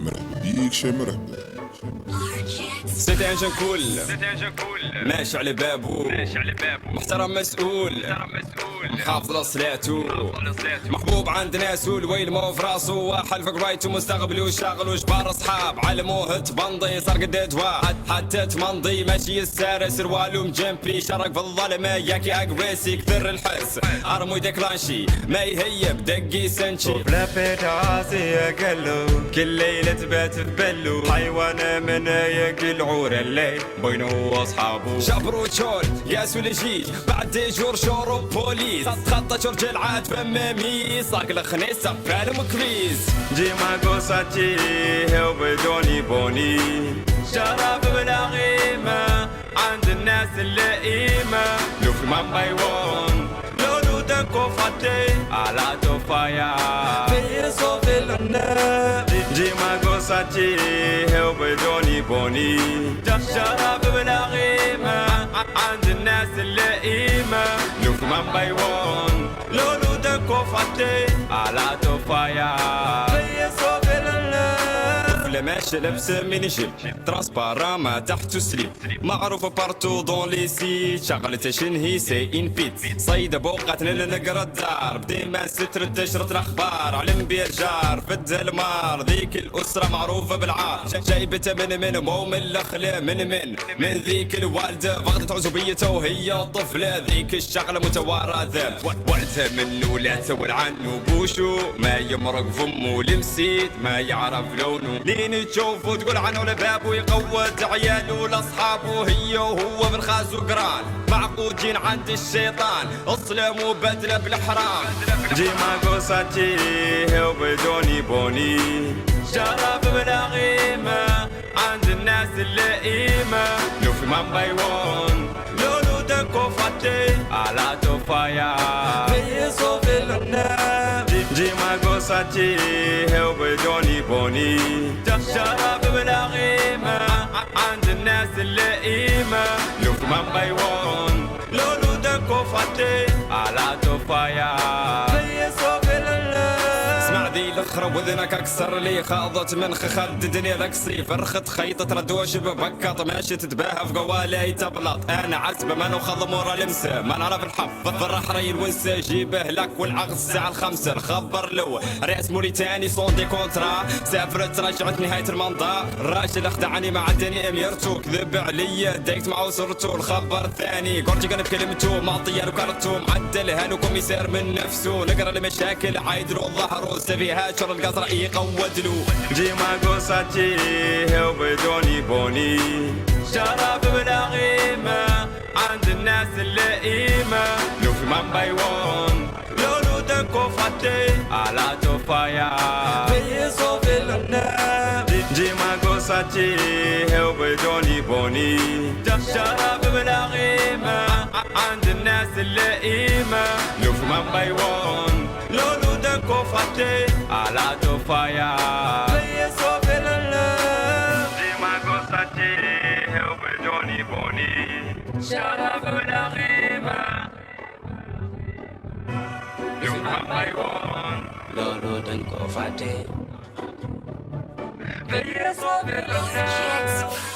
مرحبا بيك شي مرحبا. سيتي ان كول ماشي على بابو، محترم مسؤول محافظ لصلاتو، محبوب عند ناسو، الويل مو في راسو، حل فوق رايتو مستقبلو شاغل وجبار صحاب، علموه تبنضي صار قد دواء حتى تمنضي، ماشي يسار سروالو مجنبي، شرق في الظلمة ياكي اقريسي كثر الحس، ارمو ديكلانشي ما يهيب دقي سنشي، بلا راسي قلو كل ليلة تبات ببلو، حيوان من ياكل عور الليل بينه واصحابه، شابرو تشول ياسو الجيج بعد ديجور شورو بوليس، تخطى شرج العاد فمامي صاق الخنيس سفالم كريس، جيما قوساتي هو بدوني بوني، شراب بلا غيمة عند الناس اللئيمة، لو في مان باي وون لولو دنكو فاتي على توفايا في صوفي لنا، جيما قوساتي هو بدوني بوني، شراب بلا غيمة عند الناس اللئيمة، لو في مان باي وون لولو دنكو فاتي على توفايا في صوفي لنا، ماشي لبس ميني جيب ترانسبارا ما تحت سليب، معروف بارتو دون لي سيت، شغلة شنهي سي ان فيت، صيد بوقتنا نقرا الدار، بديما ستر تشرط الاخبار، علم بيا الجار فد المار، ذيك الاسرة معروفة بالعار، جايبتها من مو من الاخلاق من ذيك الوالدة، فقدت عزوبيته وهي طفلة، ذيك الشغلة متوارثة، ولدها منه لا تسول عنه بوشو، ما يمرق فمه لمسيت ما يعرف لونه، لين تشوفه تقول عنه لبابه، يقود عياله لاصحابه، هي وهو بالخاز وقران، معقودين عند الشيطان، اصلم وبدله بالحرام، جيما قوساتي هو بدوني بوني، شراب بلا غيمة عند الناس اللئيمة، لو في مان باي وون لولو دنكو فاتي على توفايا في صوفي لنا، جيما قوساتي هو بدوني بوني، شراب بلا غيمة عند الناس اللئيمة، لو في مان باي وون لولو دنكو فاتي على توفايا في صوفي لنا، اسمع ذي الاخرى وذنك اكسر لي، خاضت من خد الدنيا لكسي، فرخت خيطة ردوش ببكط، ماشي تتباهى في قوالي تبلط، انا عسبة ما ناخذ مورا لمسة، ما نعرف الحف فرح ري الونسة، جيبه لك والعقد الساعة الخمسة، نخبر له رئيس موريتاني صون دي كونترا، سافرت رجعت نهاية المنطقة، الراجل اخدعني مع الدنيا اميرتو، كذب عليا دايكت معه وصرتو، الخبر الثاني قرتي كان بكلمته معطية وكارتو، معدل هانو كوميسير من نفسه، نقرا المشاكل عايدلو ظهره، سفيهات شر القطر يقودلو، جيما قوساتي هو بدوني بوني، شراب بلا غيمة عند الناس اللئيمة، لو في مان باي وون لولو دنكو فاتي على توفايا في صوفي لنا، جيما قوساتي هو بدوني بوني، شراب بلا غيمة عند الناس اللئيمة، لو في مان باي وون لولو دنكو فاتي على توفايا في صوفي لنا، جيما قوساتي هو بدوني بوني، شراب بلا غيمة لو في مان باي وون لولو دنكو فاتي في صوفي لنا.